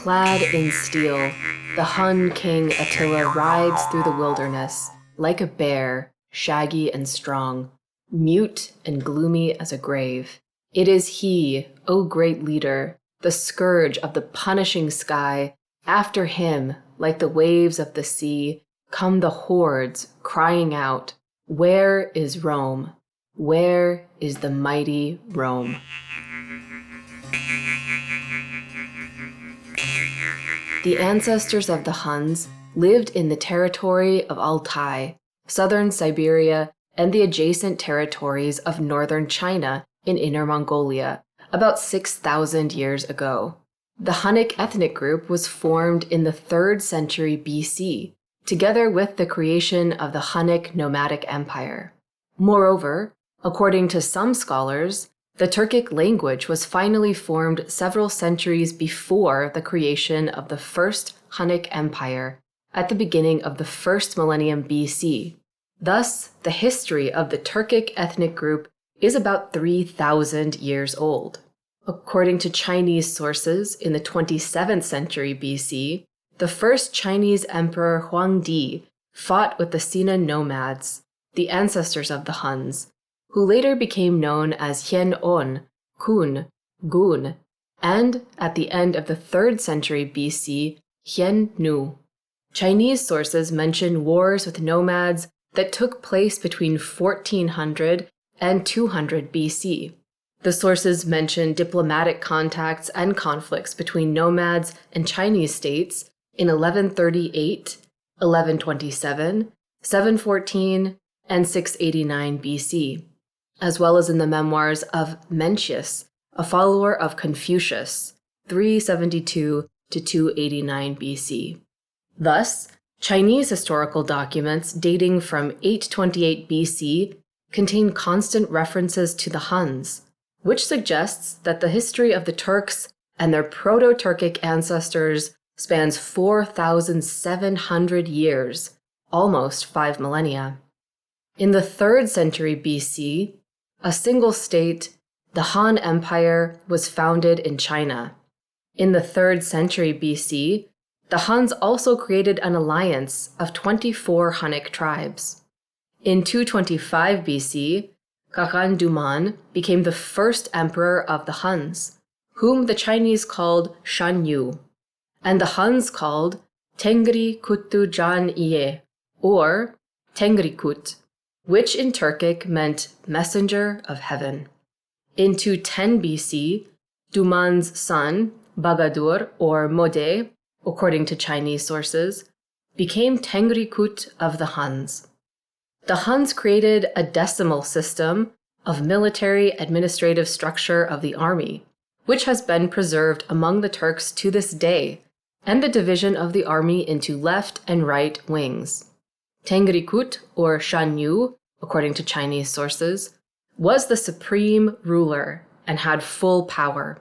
Clad in steel, the Hun king Attila rides through the wilderness, like a bear, shaggy and strong, mute and gloomy as a grave. It is he, O great leader, the scourge of the punishing sky. After him, like the waves of the sea, come the hordes, crying out, "Where is Rome? Where is the mighty Rome?" The ancestors of the Huns lived in the territory of Altai, southern Siberia, and the adjacent territories of northern China in Inner Mongolia, about 6,000 years ago. The Hunnic ethnic group was formed in the 3rd century BC, together with the creation of the Hunnic nomadic empire. Moreover, according to some scholars, the Turkic language was finally formed several centuries before the creation of the First Hunnic Empire at the beginning of the 1st millennium BC. Thus, the history of the Turkic ethnic group is about 3,000 years old. According to Chinese sources, in the 27th century BC, the first Chinese emperor Huangdi fought with the Sina nomads, the ancestors of the Huns, who later became known as Hien-on, Kun, Gun, and at the end of the 3rd century BC, Hien-nu. Chinese sources mention wars with nomads that took place between 1400 and 200 BC. The sources mention diplomatic contacts and conflicts between nomads and Chinese states in 1138, 1127, 714, and 689 BC, as well as in the memoirs of Mencius, a follower of Confucius, 372 to 289 BC. Thus, Chinese historical documents dating from 828 BC contain constant references to the Huns, which suggests that the history of the Turks and their Proto-Turkic ancestors spans 4,700 years, almost 5 millennia. In the 3rd century BC, a single state, the Han Empire, was founded in China. In the 3rd century BC, the Huns also created an alliance of 24 Hunnic tribes. In 225 BC, Kaghan Duman became the first emperor of the Huns, whom the Chinese called Shan Yu, and the Huns called Tengri Kuttu Jan Iye, or Tengrikut, which in Turkic meant messenger of heaven. In 210 BC, Duman's son, Bagadur or Mode, according to Chinese sources, became Tengrikut of the Huns. The Huns created a decimal system of military administrative structure of the army, which has been preserved among the Turks to this day, and the division of the army into left and right wings. Tengrikut, or Shan Yu, according to Chinese sources, was the supreme ruler and had full power.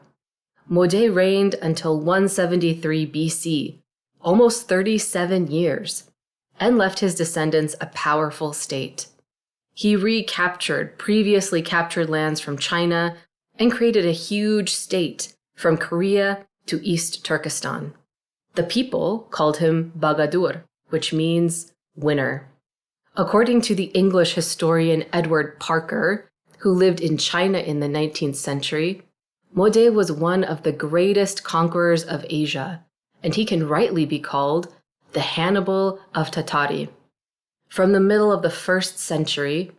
Mode reigned until 173 BC, almost 37 years, and left his descendants a powerful state. He recaptured previously captured lands from China and created a huge state from Korea to East Turkestan. The people called him Bagadur, which means winner. According to the English historian Edward Parker, who lived in China in the 19th century, Mode was one of the greatest conquerors of Asia, and he can rightly be called the Hannibal of Tatari. From the middle of the 1st century,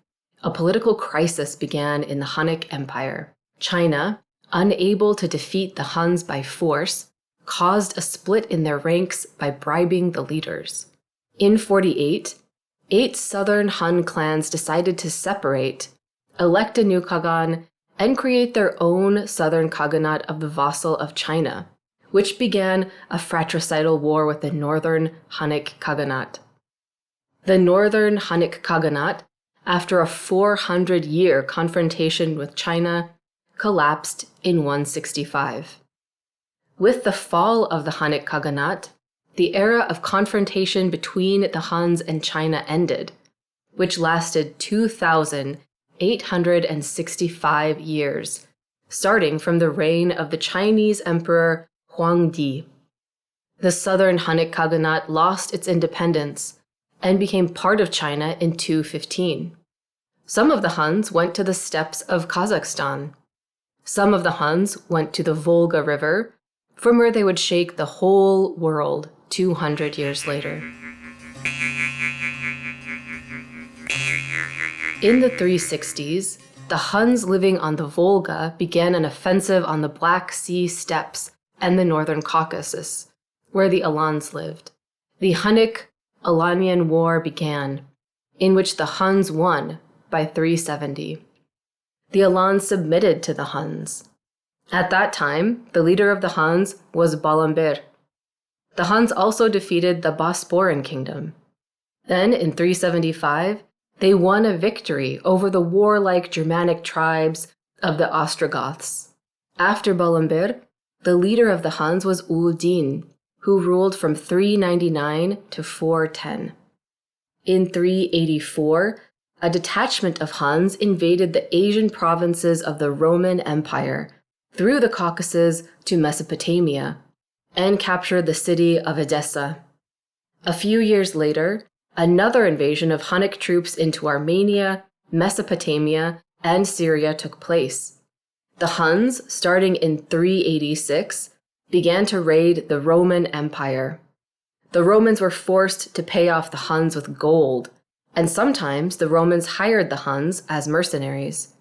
a political crisis began in the Hunnic Empire. China, unable to defeat the Huns by force, caused a split in their ranks by bribing the leaders. In 48, 8 southern Han clans decided to separate, elect a new Khagan, and create their own southern Khaganate of the vassal of China, which began a fratricidal war with the northern Hunnic Khaganate. The northern Hunnic Khaganate, after a 400-year confrontation with China, collapsed in 165. With the fall of the Hunnic Khaganate, the era of confrontation between the Huns and China ended, which lasted 2,865 years, starting from the reign of the Chinese Emperor Huangdi. The southern Hunnic Khaganate lost its independence and became part of China in 215. Some of the Huns went to the steppes of Kazakhstan. Some of the Huns went to the Volga River, from where they would shake the whole world 200 years later. In the 360s, the Huns living on the Volga began an offensive on the Black Sea steppes and the northern Caucasus, where the Alans lived. The Hunnic-Alanian War began, in which the Huns won by 370. The Alans submitted to the Huns. At that time, the leader of the Huns was Balambir. The Huns also defeated the Bosporan kingdom. Then, in 375, they won a victory over the warlike Germanic tribes of the Ostrogoths. After Balambir, the leader of the Huns was Uldin, who ruled from 399 to 410. In 384, a detachment of Huns invaded the Asian provinces of the Roman Empire through the Caucasus to Mesopotamia and captured the city of Edessa. A few years later, another invasion of Hunnic troops into Armenia, Mesopotamia, and Syria took place. The Huns, starting in 386, began to raid the Roman Empire. The Romans were forced to pay off the Huns with gold, and sometimes the Romans hired the Huns as mercenaries.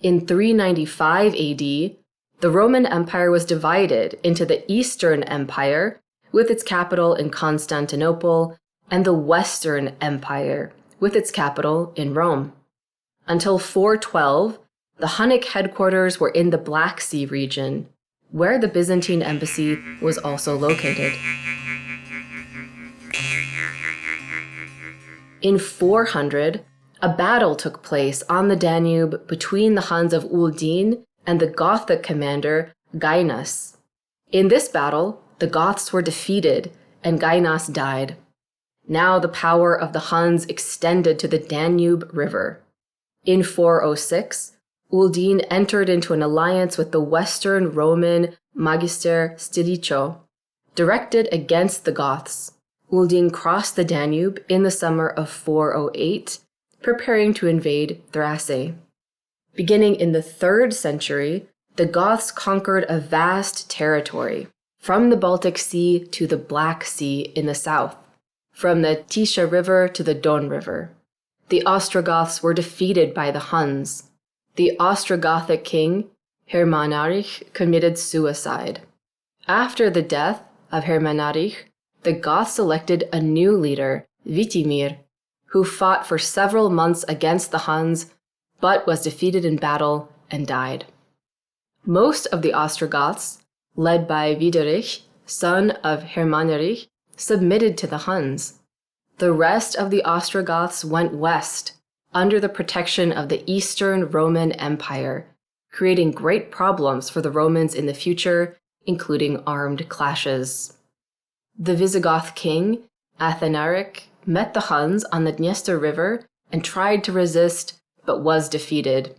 In 395 AD, the Roman Empire was divided into the Eastern Empire, with its capital in Constantinople, and the Western Empire, with its capital in Rome. Until 412, the Hunnic headquarters were in the Black Sea region, where the Byzantine embassy was also located. In 400, a battle took place on the Danube between the Huns of Uldin and the Gothic commander Gainas. In this battle, the Goths were defeated and Gainas died. Now the power of the Huns extended to the Danube River. In 406, Uldin entered into an alliance with the Western Roman Magister Stilicho, directed against the Goths. Uldin crossed the Danube in the summer of 408, preparing to invade Thrace. Beginning in the 3rd century, the Goths conquered a vast territory, from the Baltic Sea to the Black Sea in the south, from the Tisza River to the Don River. The Ostrogoths were defeated by the Huns. The Ostrogothic king, Hermanarich, committed suicide. After the death of Hermanarich, the Goths elected a new leader, Witimir, who fought for several months against the Huns, but was defeated in battle and died. Most of the Ostrogoths, led by Widerich, son of Hermanarich, submitted to the Huns. The rest of the Ostrogoths went west, under the protection of the Eastern Roman Empire, creating great problems for the Romans in the future, including armed clashes. The Visigoth king, Athanaric, met the Huns on the Dniester River and tried to resist, but was defeated.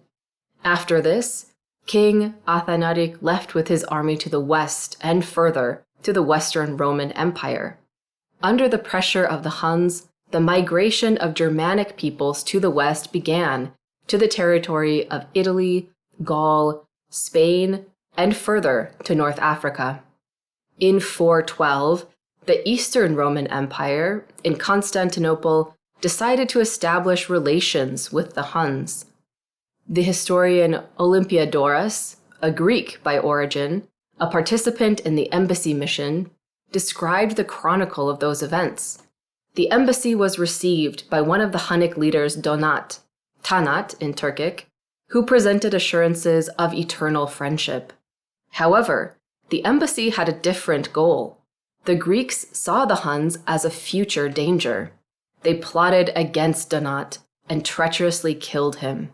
After this, King Athanaric left with his army to the west and further to the Western Roman Empire. Under the pressure of the Huns, the migration of Germanic peoples to the west began to the territory of Italy, Gaul, Spain, and further to North Africa. In 412, the Eastern Roman Empire in Constantinople decided to establish relations with the Huns. The historian Olympiodorus, a Greek by origin, a participant in the embassy mission, described the chronicle of those events. The embassy was received by one of the Hunnic leaders, Donat, Tanat in Turkic, who presented assurances of eternal friendship. However, the embassy had a different goal. The Greeks saw the Huns as a future danger. They plotted against Donat and treacherously killed him.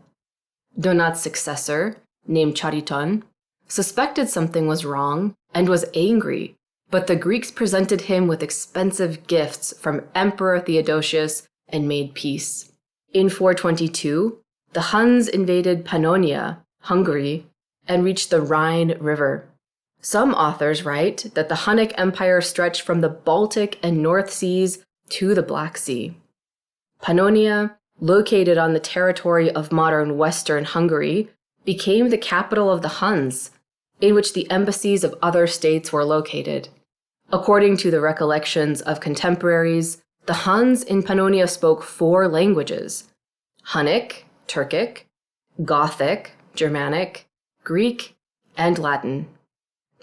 Donat's successor, named Chariton, suspected something was wrong and was angry, but the Greeks presented him with expensive gifts from Emperor Theodosius and made peace. In 422, the Huns invaded Pannonia, Hungary, and reached the Rhine River. Some authors write that the Hunnic Empire stretched from the Baltic and North Seas to the Black Sea. Pannonia, located on the territory of modern Western Hungary, became the capital of the Huns, in which the embassies of other states were located. According to the recollections of contemporaries, the Huns in Pannonia spoke 4 languages: Hunnic, Turkic, Gothic, Germanic, Greek, and Latin.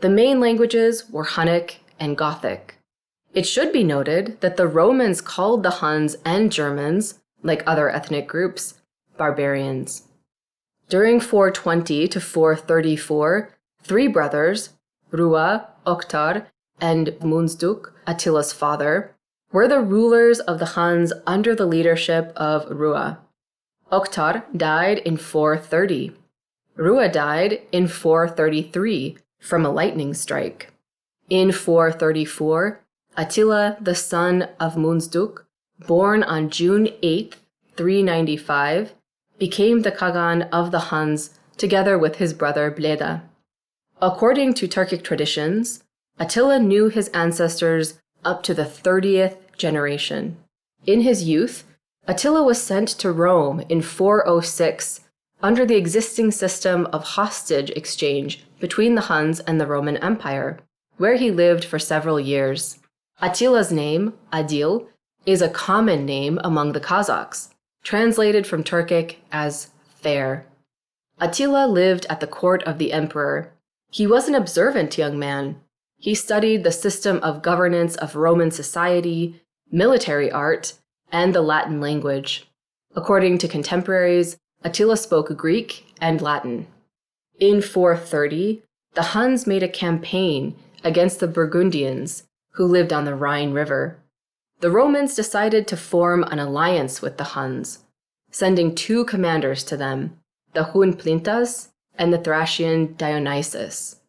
The main languages were Hunnic and Gothic. It should be noted that the Romans called the Huns and Germans, like other ethnic groups, barbarians. During 420 to 434, 3 brothers, Rua, Oktar, and Munzduk, Attila's father, were the rulers of the Huns under the leadership of Rua. Oktar died in 430. Rua died in 433 from a lightning strike. In 434, Attila, the son of Munzduk, born on June 8, 395, became the Khagan of the Huns together with his brother Bleda. According to Turkic traditions, Attila knew his ancestors up to the 30th generation. In his youth, Attila was sent to Rome in 406 under the existing system of hostage exchange between the Huns and the Roman Empire, where he lived for several years. Attila's name, Adil, is a common name among the Kazakhs, translated from Turkic as fair. Attila lived at the court of the emperor. He was an observant young man. He studied the system of governance of Roman society, military art, and the Latin language. According to contemporaries, Attila spoke Greek and Latin. In 430, the Huns made a campaign against the Burgundians, who lived on the Rhine River. The Romans decided to form an alliance with the Huns, sending 2 commanders to them, the Hun Plintas and the Thracian Dionysus.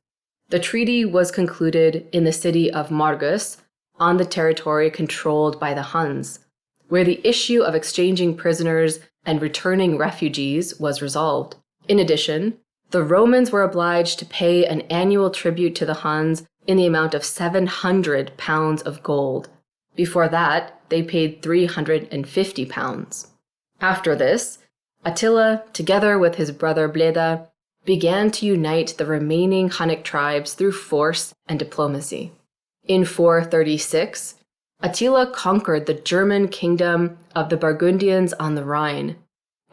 The treaty was concluded in the city of Margus, on the territory controlled by the Huns, where the issue of exchanging prisoners and returning refugees was resolved. In addition, the Romans were obliged to pay an annual tribute to the Huns in the amount of 700 pounds of gold. Before that, they paid 350 pounds. After this, Attila, together with his brother Bleda, began to unite the remaining Hunnic tribes through force and diplomacy. In 436, Attila conquered the German kingdom of the Burgundians on the Rhine.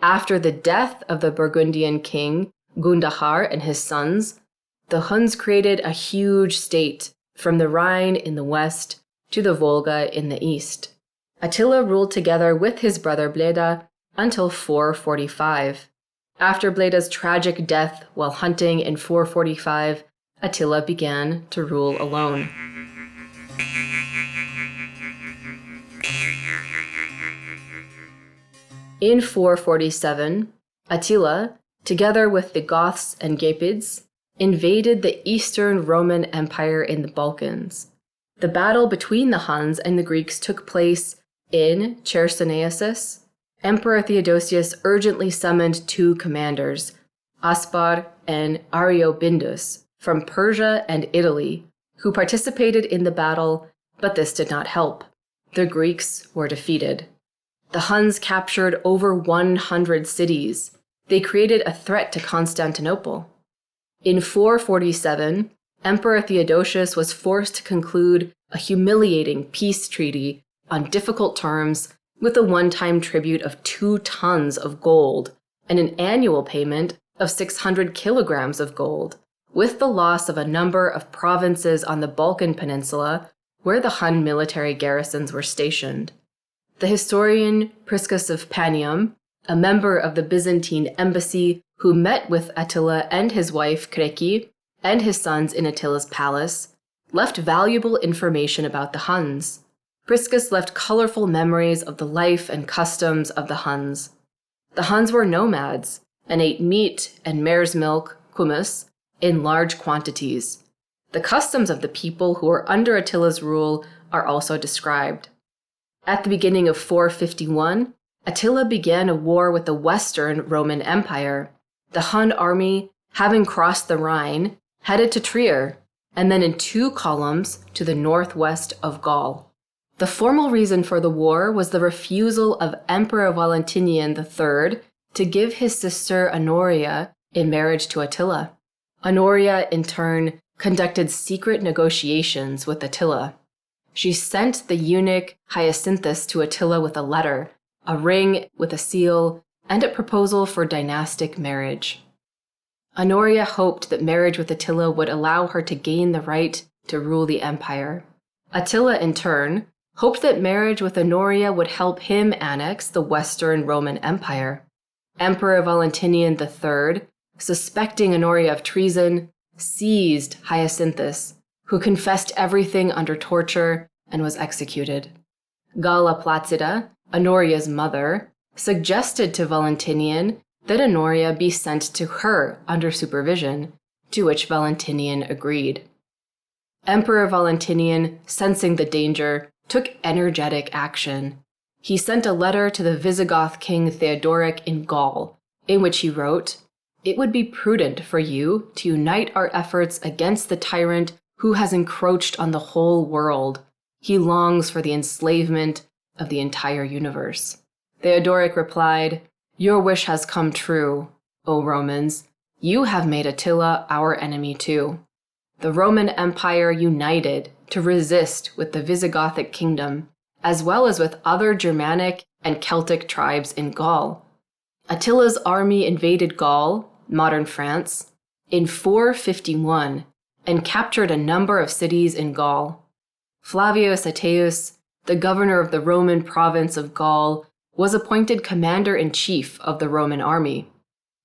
After the death of the Burgundian king, Gundahar and his sons, the Huns created a huge state from the Rhine in the west to the Volga in the east. Attila ruled together with his brother Bleda until 445. After Bleda's tragic death while hunting in 445, Attila began to rule alone. In 447, Attila, together with the Goths and Gepids, invaded the Eastern Roman Empire in the Balkans. The battle between the Huns and the Greeks took place in Chersonesus. Emperor Theodosius urgently summoned 2 commanders, Aspar and Ariobindus, from Persia and Italy, who participated in the battle, but this did not help. The Greeks were defeated. The Huns captured over 100 cities. They created a threat to Constantinople. In 447, Emperor Theodosius was forced to conclude a humiliating peace treaty on difficult terms with a one-time tribute of 2 tons of gold and an annual payment of 600 kilograms of gold, with the loss of a number of provinces on the Balkan Peninsula where the Hun military garrisons were stationed. The historian Priscus of Panium, a member of the Byzantine embassy who met with Attila and his wife Kreki and his sons in Attila's palace, left valuable information about the Huns. Priscus left colorful memories of the life and customs of the Huns. The Huns were nomads and ate meat and mare's milk, hummus, in large quantities. The customs of the people who were under Attila's rule are also described. At the beginning of 451, Attila began a war with the Western Roman Empire. The Hun army, having crossed the Rhine, headed to Trier, and then in 2 columns to the northwest of Gaul. The formal reason for the war was the refusal of Emperor Valentinian III to give his sister Honoria in marriage to Attila. Honoria, in turn, conducted secret negotiations with Attila. She sent the eunuch Hyacinthus to Attila with a letter, a ring with a seal, and a proposal for dynastic marriage. Honoria hoped that marriage with Attila would allow her to gain the right to rule the empire. Attila, in turn, hoped that marriage with Honoria would help him annex the Western Roman Empire. Emperor Valentinian III, suspecting Honoria of treason, seized Hyacinthus, who confessed everything under torture and was executed. Galla Placida, Honoria's mother, suggested to Valentinian that Honoria be sent to her under supervision, to which Valentinian agreed. Emperor Valentinian, sensing the danger, took energetic action. He sent a letter to the Visigoth king Theodoric in Gaul, in which he wrote, "It would be prudent for you to unite our efforts against the tyrant who has encroached on the whole world. He longs for the enslavement of the entire universe." Theodoric replied, "Your wish has come true, O Romans. You have made Attila our enemy too." The Roman Empire united to resist with the Visigothic kingdom, as well as with other Germanic and Celtic tribes in Gaul. Attila's army invaded Gaul, modern France, in 451 and captured a number of cities in Gaul. Flavius Ateius, the governor of the Roman province of Gaul, was appointed commander-in-chief of the Roman army.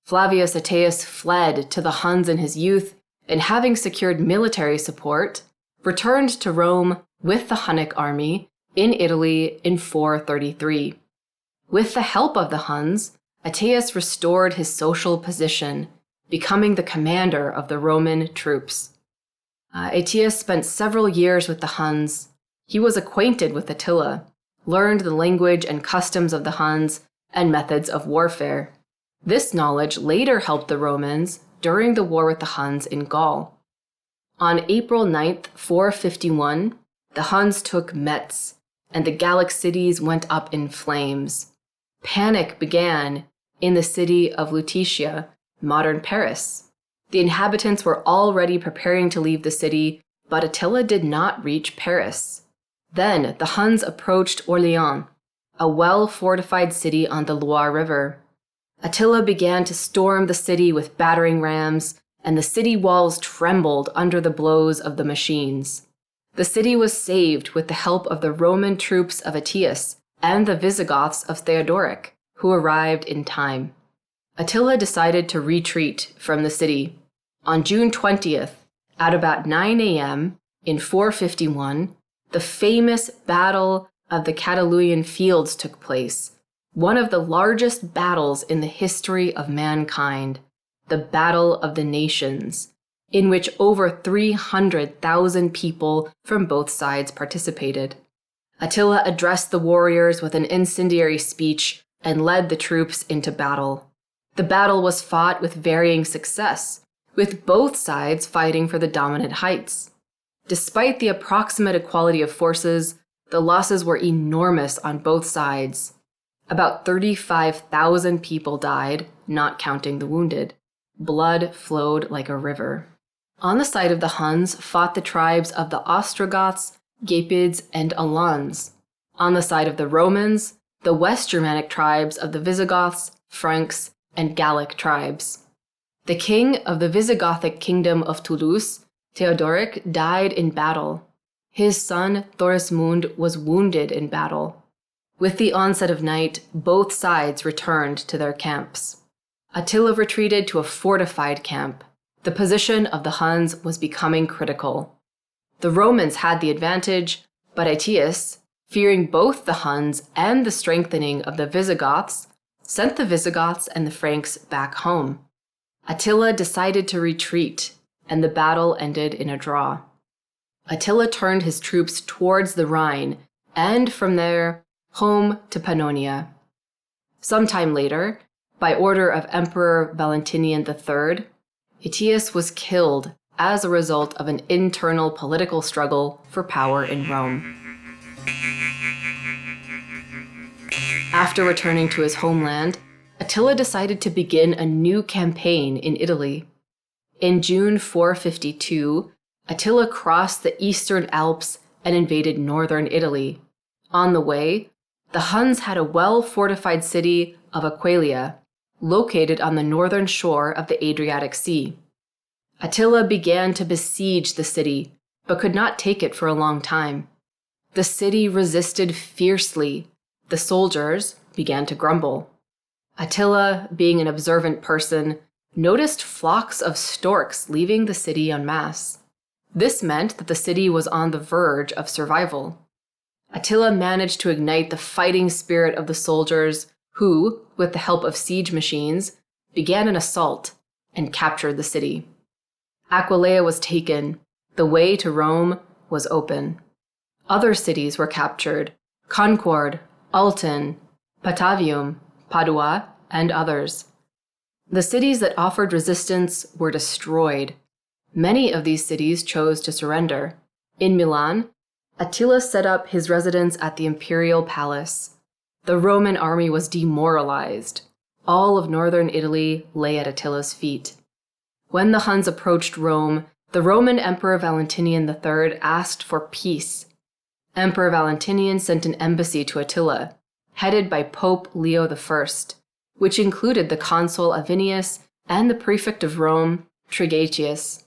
Flavius Ateius fled to the Huns in his youth, and having secured military support, returned to Rome with the Hunnic army in Italy in 433. With the help of the Huns, Ateius restored his social position, becoming the commander of the Roman troops. Ateius spent several years with the Huns. He was acquainted with Attila, learned the language and customs of the Huns, and methods of warfare. This knowledge later helped the Romans during the war with the Huns in Gaul. On April 9th, 451, the Huns took Metz, and the Gallic cities went up in flames. Panic began in the city of Lutetia, modern Paris. The inhabitants were already preparing to leave the city, but Attila did not reach Paris. Then the Huns approached Orléans, a well-fortified city on the Loire River. Attila began to storm the city with battering rams, and the city walls trembled under the blows of the machines. The city was saved with the help of the Roman troops of Ateius and the Visigoths of Theodoric, who arrived in time. Attila decided to retreat from the city. On June 20th, at about 9 a.m. in 451, the famous Battle of the Cataluian Fields took place, one of the largest battles in the history of mankind, the Battle of the Nations, in which over 300,000 people from both sides participated. Attila addressed the warriors with an incendiary speech and led the troops into battle. The battle was fought with varying success, with both sides fighting for the dominant heights. Despite the approximate equality of forces, the losses were enormous on both sides. About 35,000 people died, not counting the wounded. Blood flowed like a river. On the side of the Huns fought the tribes of the Ostrogoths, Gepids, and Alans. On the side of the Romans, the West Germanic tribes of the Visigoths, Franks, and Gallic tribes. The king of the Visigothic kingdom of Toulouse, Theodoric, died in battle. His son, Thorismund, was wounded in battle. With the onset of night, both sides returned to their camps. Attila retreated to a fortified camp. The position of the Huns was becoming critical. The Romans had the advantage, but Ateius, fearing both the Huns and the strengthening of the Visigoths, sent the Visigoths and the Franks back home. Attila decided to retreat, and the battle ended in a draw. Attila turned his troops towards the Rhine, and from there, home to Pannonia. Sometime later, by order of Emperor Valentinian III, Ateius was killed as a result of an internal political struggle for power in Rome. After returning to his homeland, Attila decided to begin a new campaign in Italy. In June 452, Attila crossed the eastern Alps and invaded northern Italy. On the way, the Huns had a well-fortified city of Aquileia, located on the northern shore of the Adriatic Sea. Attila began to besiege the city, but could not take it for a long time. The city resisted fiercely. The soldiers began to grumble. Attila, being an observant person, noticed flocks of storks leaving the city en masse. This meant that the city was on the verge of survival. Attila managed to ignite the fighting spirit of the soldiers who, with the help of siege machines, began an assault and captured the city. Aquileia was taken. The way to Rome was open. Other cities were captured: Concord, Alton, Patavium, Padua, and others. The cities that offered resistance were destroyed. Many of these cities chose to surrender. In Milan, Attila set up his residence at the imperial palace. The Roman army was demoralized. All of northern Italy lay at Attila's feet. When the Huns approached Rome, the Roman Emperor Valentinian III asked for peace. Emperor Valentinian sent an embassy to Attila, headed by Pope Leo I, which included the consul Avinius and the prefect of Rome, Trigetius.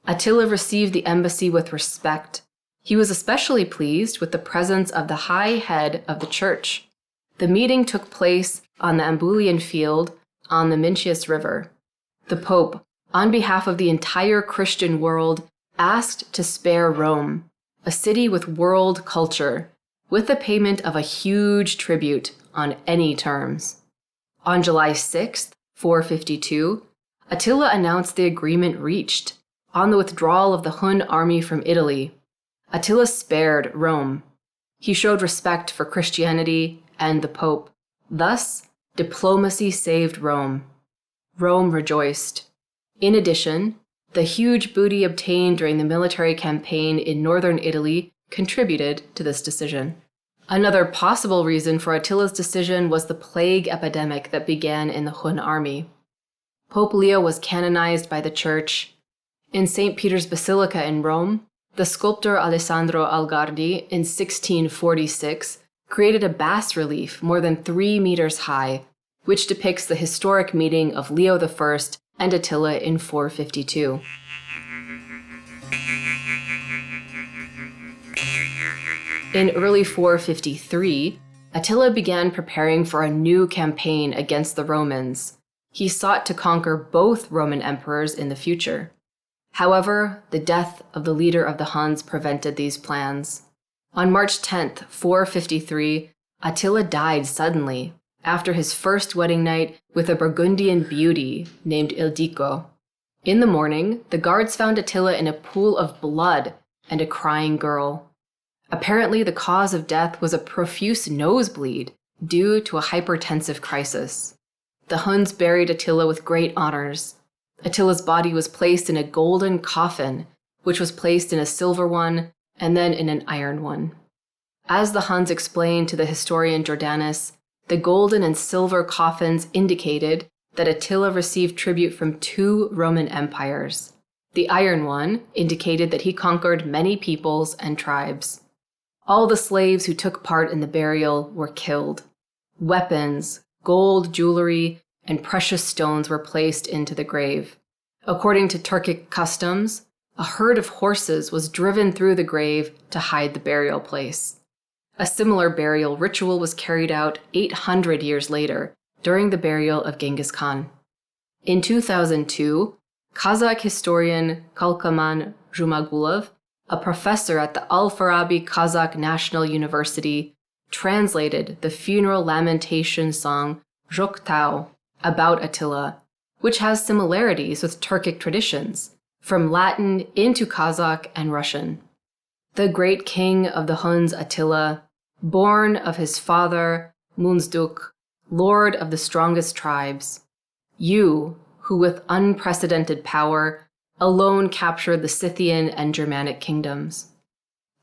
Attila received the embassy with respect. He was especially pleased with the presence of the high head of the church. The meeting took place on the Ambulian field on the Mincius River. The Pope, on behalf of the entire Christian world, asked to spare Rome, a city with world culture, with the payment of a huge tribute on any terms. On July 6, 452, Attila announced the agreement reached. On the withdrawal of the Hun army from Italy, Attila spared Rome. He showed respect for Christianity and the Pope. Thus, diplomacy saved Rome. Rome rejoiced. In addition, the huge booty obtained during the military campaign in northern Italy contributed to this decision. Another possible reason for Attila's decision was the plague epidemic that began in the Hun army. Pope Leo was canonized by the Church. In St. Peter's Basilica in Rome, the sculptor Alessandro Algardi in 1646 created a bas-relief more than 3 meters high, which depicts the historic meeting of Leo I and Attila in 452. In early 453, Attila began preparing for a new campaign against the Romans. He sought to conquer both Roman emperors in the future. However, the death of the leader of the Huns prevented these plans. On March 10, 453, Attila died suddenly after his first wedding night with a Burgundian beauty named Ildico. In the morning, the guards found Attila in a pool of blood and a crying girl. Apparently, the cause of death was a profuse nosebleed due to a hypertensive crisis. The Huns buried Attila with great honors. Attila's body was placed in a golden coffin, which was placed in a silver one and then in an iron one. As the Huns explained to the historian Jordanus, the golden and silver coffins indicated that Attila received tribute from 2 Roman empires. The iron one indicated that he conquered many peoples and tribes. All the slaves who took part in the burial were killed. Weapons, gold jewelry, and precious stones were placed into the grave. According to Turkic customs, a herd of horses was driven through the grave to hide the burial place. A similar burial ritual was carried out 800 years later, during the burial of Genghis Khan. In 2002, Kazakh historian Kalkaman Jumagulov, a professor at the Al-Farabi Kazakh National University, translated the funeral lamentation song Zhoktau about Attila, which has similarities with Turkic traditions, from Latin into Kazakh and Russian. The great king of the Huns, Attila, born of his father, Munzduk, lord of the strongest tribes, you, who with unprecedented power alone captured the Scythian and Germanic kingdoms.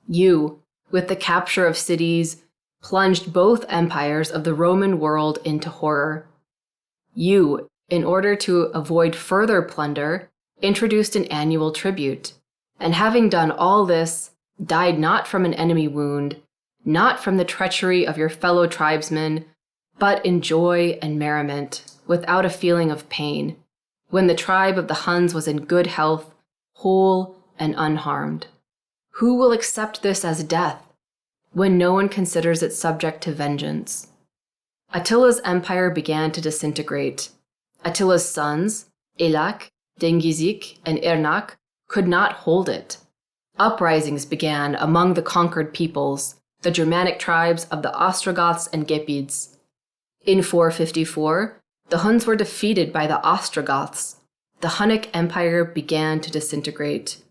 You, with the capture of cities, plunged both empires of the Roman world into horror. You, in order to avoid further plunder, introduced an annual tribute, and having done all this, died not from an enemy wound, not from the treachery of your fellow tribesmen, but in joy and merriment, without a feeling of pain, when the tribe of the Huns was in good health, whole and unharmed. Who will accept this as death, when no one considers it subject to vengeance? Attila's empire began to disintegrate. Attila's sons, Elak, Dengizik, and Ernak, could not hold it. Uprisings began among the conquered peoples, the Germanic tribes of the Ostrogoths and Gepids. In 454, the Huns were defeated by the Ostrogoths. The Hunnic Empire began to disintegrate.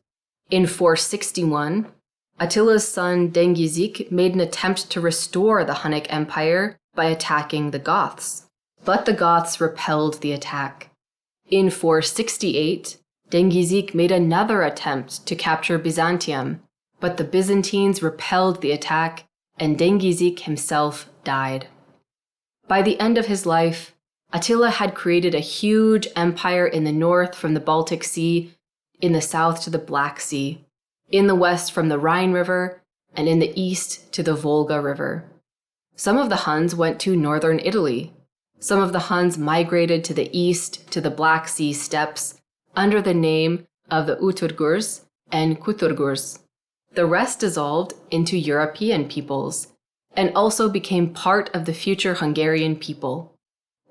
In 461, Attila's son Dengizik made an attempt to restore the Hunnic Empire by attacking the Goths, but the Goths repelled the attack. In 468, Dengizik made another attempt to capture Byzantium, but the Byzantines repelled the attack, and Dengizik himself died. By the end of his life, Attila had created a huge empire in the north from the Baltic Sea, in the south to the Black Sea, in the west from the Rhine River, and in the east to the Volga River. Some of the Huns went to northern Italy. Some of the Huns migrated to the east to the Black Sea steppes under the name of the Uturgurs and Kuturgurs. The rest dissolved into European peoples and also became part of the future Hungarian people.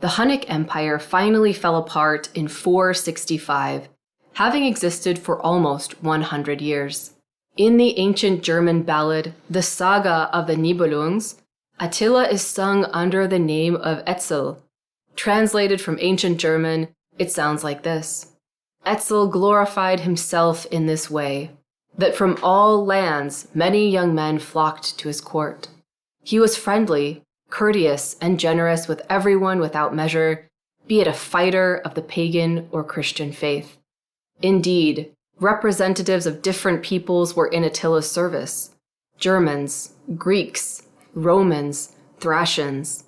The Hunnic Empire finally fell apart in 465, having existed for almost 100 years. In the ancient German ballad, the Saga of the Nibelungs, Attila is sung under the name of Etzel. Translated from ancient German, it sounds like this. Etzel glorified himself in this way, that from all lands many young men flocked to his court. He was friendly, courteous, and generous with everyone without measure, be it a fighter of the pagan or Christian faith. Indeed, representatives of different peoples were in Attila's service: Germans, Greeks, Romans, Thracians.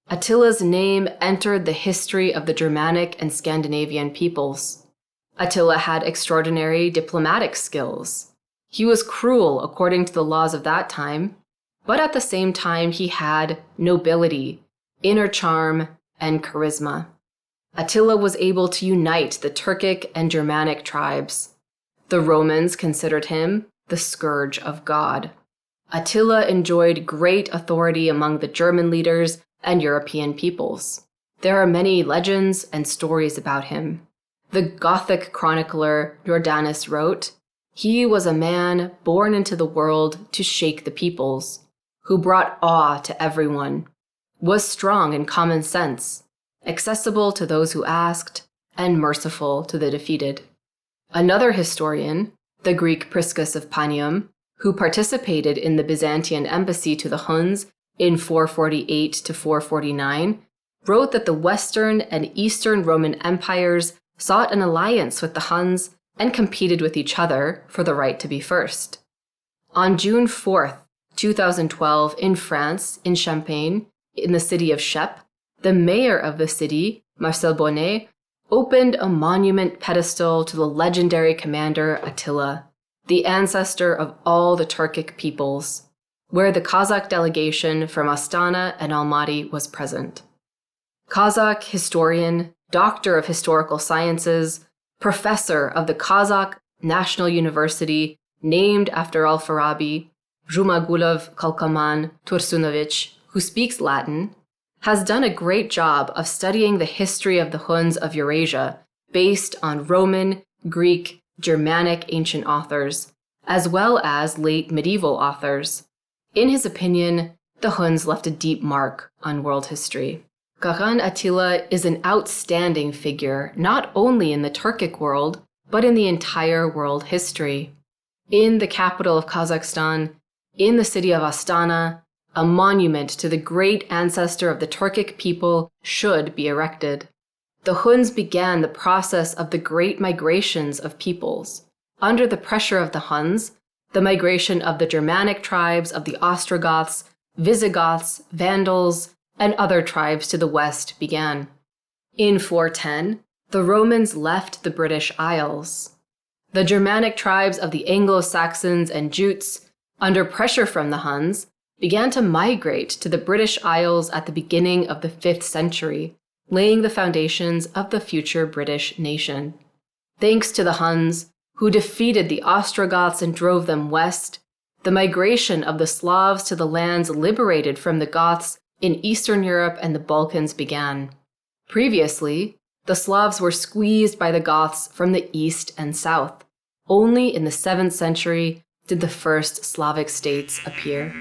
Attila's name entered the history of the Germanic and Scandinavian peoples. Attila had extraordinary diplomatic skills. He was cruel according to the laws of that time, but at the same time he had nobility, inner charm, and charisma. Attila was able to unite the Turkic and Germanic tribes. The Romans considered him the scourge of God. Attila enjoyed great authority among the German leaders and European peoples. There are many legends and stories about him. The Gothic chronicler Jordanus wrote, "He was a man born into the world to shake the peoples, who brought awe to everyone, was strong in common sense, accessible to those who asked, and merciful to the defeated." Another historian, the Greek Priscus of Panium, who participated in the Byzantine embassy to the Huns in 448 to 449, wrote that the Western and Eastern Roman empires sought an alliance with the Huns and competed with each other for the right to be first. On June 4th, 2012, in France, in Champagne, in the city of Shep, the mayor of the city, Marcel Bonnet, opened a monument pedestal to the legendary commander Attila, the ancestor of all the Turkic peoples, where the Kazakh delegation from Astana and Almaty was present. Kazakh historian, doctor of historical sciences, professor of the Kazakh National University, named after Al-Farabi, Jumagulov Kalkaman Tursunovich, who speaks Latin, has done a great job of studying the history of the Huns of Eurasia based on Roman, Greek, Germanic ancient authors, as well as late medieval authors. In his opinion, the Huns left a deep mark on world history. Kaghan Attila is an outstanding figure, not only in the Turkic world, but in the entire world history. In the capital of Kazakhstan, in the city of Astana, a monument to the great ancestor of the Turkic people should be erected. the Huns began the process of the great migrations of peoples. Under the pressure of the Huns, the migration of the Germanic tribes of the Ostrogoths, Visigoths, Vandals, and other tribes to the west began. In 410, the Romans left the British Isles. The Germanic tribes of the Anglo-Saxons and Jutes, under pressure from the Huns, began to migrate to the British Isles at the beginning of the 5th century, laying the foundations of the future British nation. Thanks to the Huns, who defeated the Ostrogoths and drove them west, the migration of the Slavs to the lands liberated from the Goths in Eastern Europe and the Balkans began. Previously, the Slavs were squeezed by the Goths from the east and south. Only in the 7th century did the first Slavic states appear.